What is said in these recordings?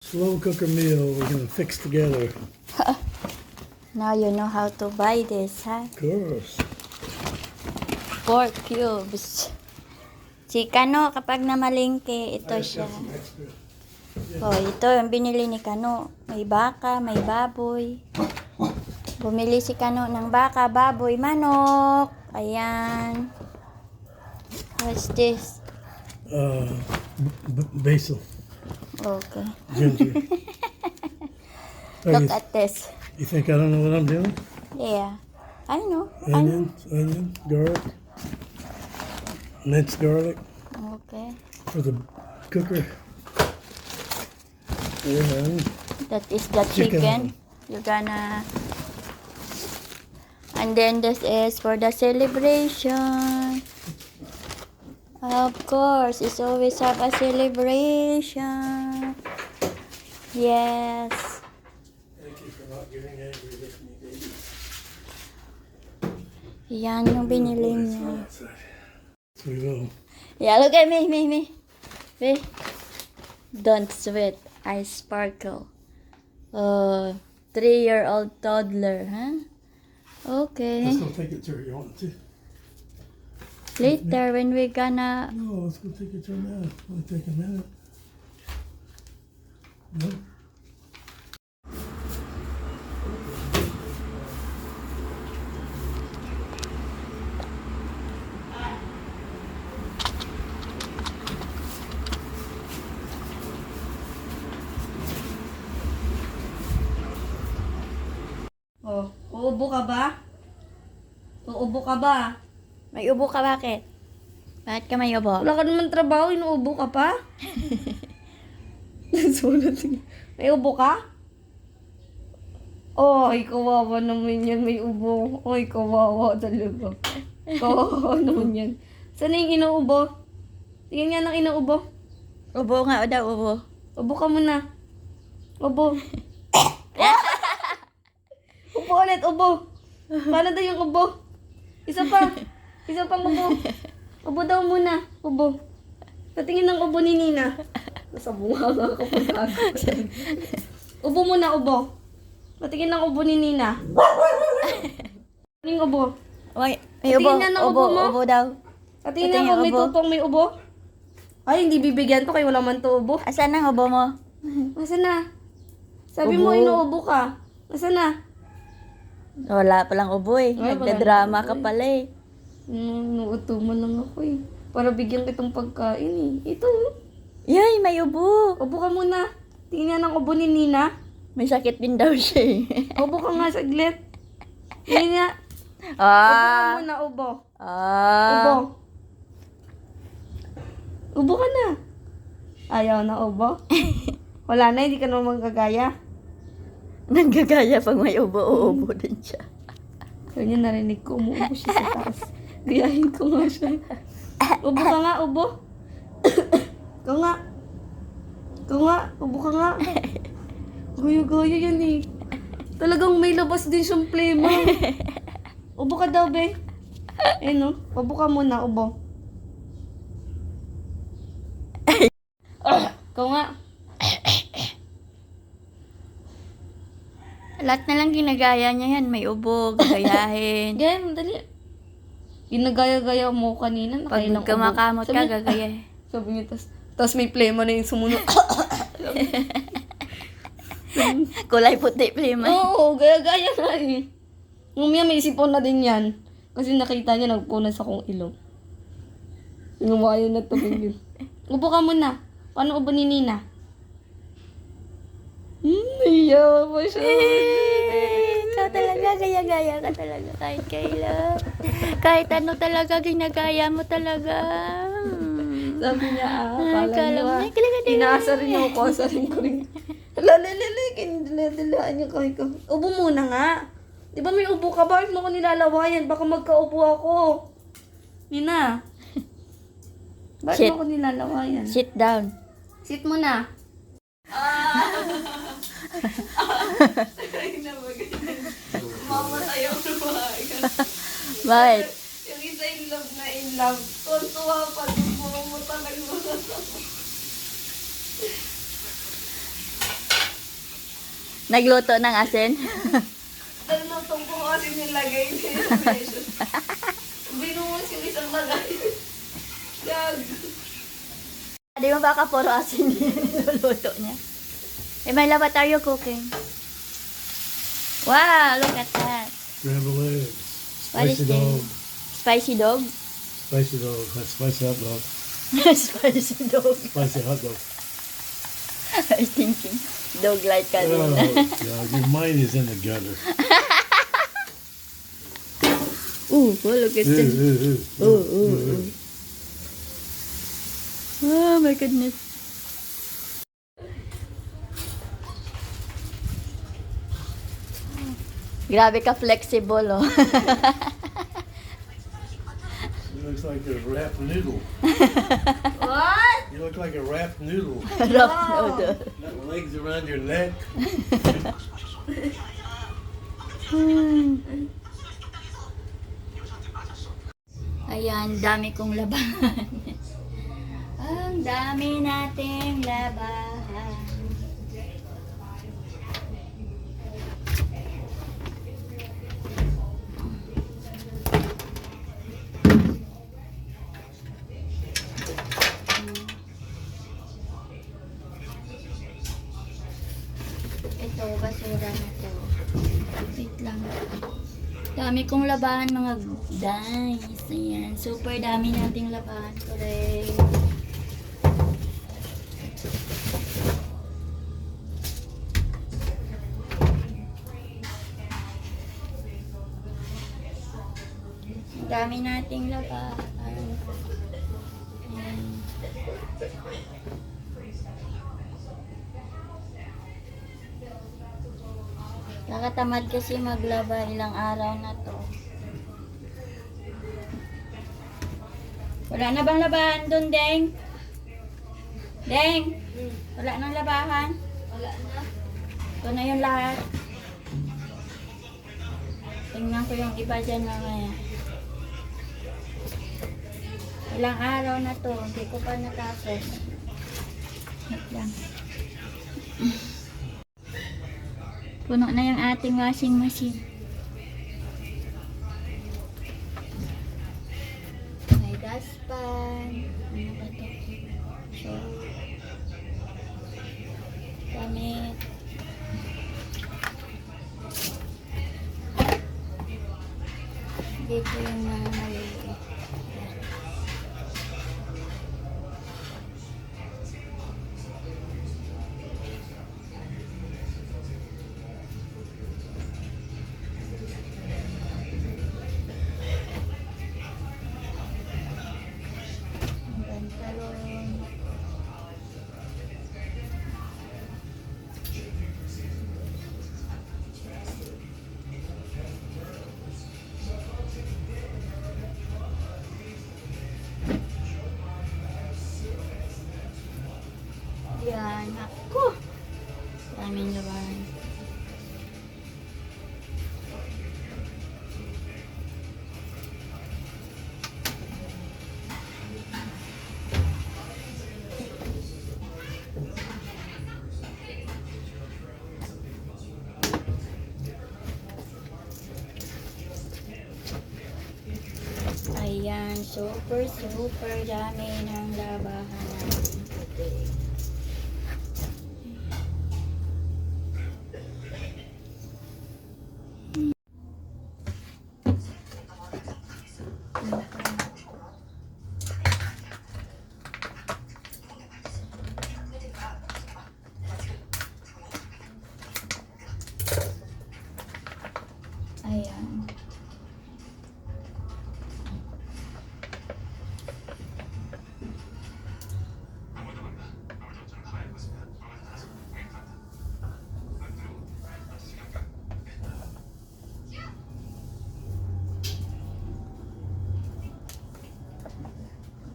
slow cooker meal we're gonna fix together. Now you know how to buy this, huh? Of course. Pork cubes. Si Kano, kapag namalingke, ito siya. Oh, ito yung binili ni Kano. May baka, may baboy. Bumili si Kano ng baka, baboy, manok. Ayan. What's this? Basil, Okay. ginger. Look at this. You think I don't know what I'm doing? Yeah. I know. I know. Onion, garlic, minced garlic Okay. for the cooker. And That is the Chicken. chicken. You're gonna... And then this is for the celebration. Of course, it's always have a celebration. Yes. thank you for not getting angry with me, baby. Yan yung binili niya. We will. Yeah, look at me. Me. Don't sweat. I sparkle. 3-year-old toddler, huh? Okay. Let's go take a tour. You want to? Later when we gonna... No, let's go take a tour now. It'll take a minute. No. Oh, uubo ka ba? Uubo ka ba? May ubo ka bakit? Bakit ka may ubo? Wala ka naman trabaho, inuubo ka pa? Sulat. May ubo ka? Ay, kawawa naman yan, may ubo. Ay, kawawa talaga. Kawawa naman yan. Saan na yung inuubo? Tingnan nga ng inuubo. Ubo nga daw, ubo. Ubo ka muna. Ubo. Ubo ulit, ubo. Paano daw yung ubo? Isa pa. Isa pang ubo. Ubo daw muna. Ubo. Patingin ng ubo ni Nina. Nasa bunga nga ako pag Ubo muna, ubo. Patingin ng ubo ni Nina. Patingin ubo. May ubo. Patingin na ng ubo mo. Ubo daw. Patingin Patingin na kung may ubo. tutong may ubo. Ay, hindi bibigyan to kaya wala man to ubo. Asan ang ubo mo? Nasaan na? Sabi Ubo. mo, inuubo ka. Nasaan na? Wala palang ubo eh. Ay, wala Nagdadrama ubo ka eh. pala eh. Nuutuman lang ako eh. Para bigyan kitang pagkain eh. Ito. Yay, may ubo. Ubo ka muna. Tingnan ang ubo ni Nina. May sakit din daw siya eh. Ubo ka nga saglit. Nina. Ubo ka Ah. muna, ubo. Ubo. Ah. Ubo ka na. Ayaw na ubo. Wala na, hindi ka naman magagaya. Nanggagaya pag may ubo, uubo din siya. Kanya narinig ko, umuubo siya sa taas. Gayahin ko nga siya. Ubo ka nga, ubo. Ikaw nga. Ikaw nga, ubo ka nga. Gaya-gaya yan eh. Talagang may labas din siyang plema. Ubo ka daw, be. Eh no, ubo ka muna, ubo. Ikaw nga. Lahat na lang ginagaya niya yan. May ubo, gagayahin. Gaya, dali. Ginagaya-gaya mo kanina. Pag nakailang ubo. kumakamot ka, Sabi- gagaya. Sabi niya, tas may plema na yung sumunod. Kulay puti, plima. Oo, gaya-gaya na eh. Ngumaya may sipon na din yan. Kasi nakita niya nagpunas akong ilong. Inumayo na tumingin. Ubo ka muna. Paano ubo ni Nina? Iya pa siya. Ikaw talaga, gaya-gaya ka talaga kahit kailan. Kahit ano talaga, ginagaya mo talaga. Sabi niya, Akala akala mo, niya, talaga din. inaasa rin ako, asa rin ko rin. Lalalala, kiniladilaan niya kahit ka. Ubo muna nga. Di ba may ubo ka? Bakit mo ko nilalawayan? Baka magkaubo ako. Nina. Bakit Sit. mo ko nilalawayan? Sit down. Sit mo na. Mamatay ako na bahay. Bakit? Yung isa in love na in love. Tuwa pa din mo talaga. Nagluto ng asin? Nagluto ko kasi nilagay niya yung beso. Binuhos yung isang lagay. Gag. Di mo baka puro asin niluluto niya? Eh, Myla, what are you cooking? Wow, look at that. Scrambled eggs. What is Spicy dog. Spicy dog? Spicy dog. That's spicy hot dog. Spicy dog. Spicy hot dog. I was thinking, dog like Oh, kanina. God, your mind is in the gutter. Ooh, oh, look at this. Ooh. Oh my goodness. Grabe ka flexible, oh. You look like a wrapped noodle. What? You look like a wrapped noodle. Rough noodle. Got legs around your neck. Ayan, dami kong labahan. Ang dami nating labahan. Ito, basura na to. Wait lang. Dami kong labahan mga guys. Ayan. Super dami nating labahan. Correct. Dami nating labahan. Ayan. Nakatamad kasi maglaba ilang araw na to. Wala na bang labahan dun, Deng? Deng? Wala nang labahan? Wala na. Ito na yung lahat. Tingnan ko yung iba dyan mamaya. Ilang araw na to, hindi ko pa natapos. Wait lang. Puno na yung ating washing machine. May dustpan. Ano ba ito? So, damit. Dito yung mga maliit. Pantalon. Yan. Ako. Daming laban. Ayan, super dami ng labahan natin today. Ayan.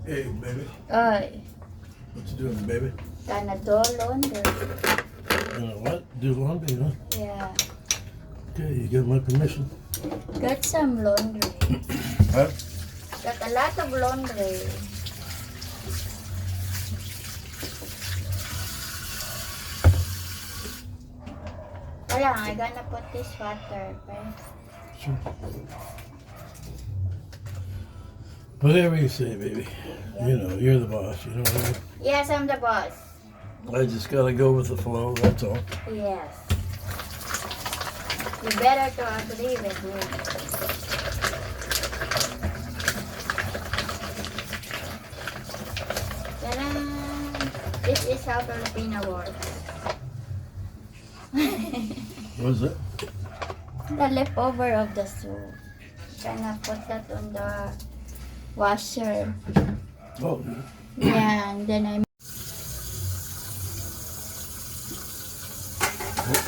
Hey, baby. Ay, What you doing, baby? Canada laundry. What? Do laundry, huh? Yeah. Okay, you get my permission. Got some laundry. Huh? Got a lot of laundry. lang, I gonna put this water, okay? Sure. Whatever you say, baby. You know, you're the boss. You know what I mean? Yes, I'm the boss. I just gotta go with the flow. That's all. Yes. You better to agree with me. Ta-da! This is how Filipino works. What's that? The leftover of the soup. Gonna put that on the washer. Oh, Yeah, and then I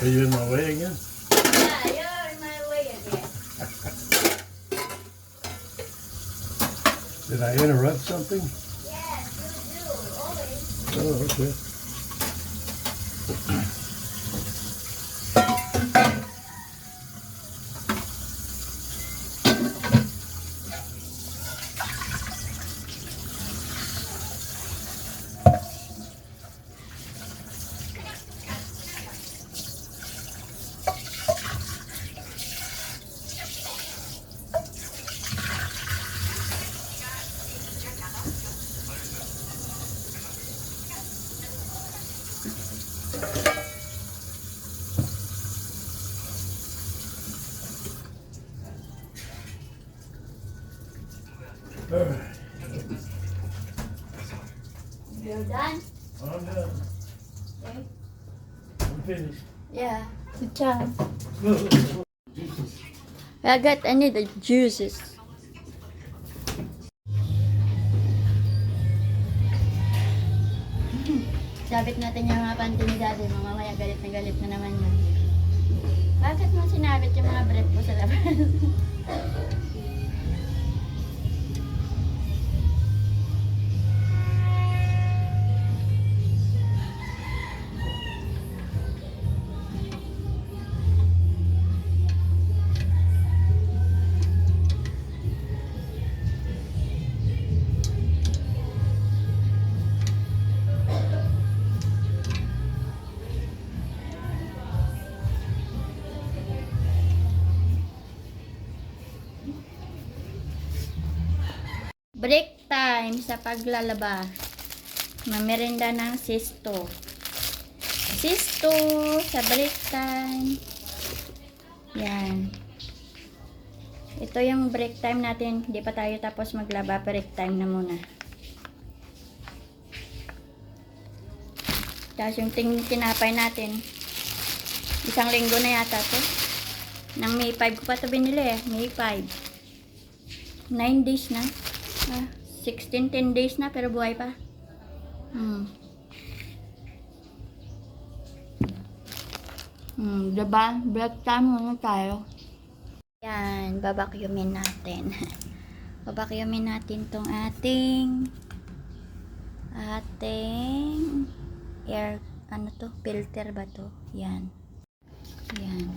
are you in my way again? yeah, you're in my way again. Did I interrupt something? Yes, you do, always. Oh, okay. All right. You're done? I'm done. Okay. I'm finished. Yeah, good job. I need the juices. Sabit natin yung mga panty ni Daddy. Mamaya galit na naman yun. Bakit mo sinabit yung mga brief mo sa labas? Break time sa paglalaba. Mamerenda ng sisto. Sisto sa break time. Yan. Ito yung break time natin. Hindi pa tayo tapos maglaba. Break time na muna. Tapos yung tinapay natin. Isang linggo na yata to. Nang May 5 ko pa ito binili eh. May 5. 9 days na. 16, 10 days na pero buhay pa. Diba? Break time muna tayo. Yan, babakyumin natin. Babakyumin natin tong ating air, ano to? Filter ba to? Yan. Yan.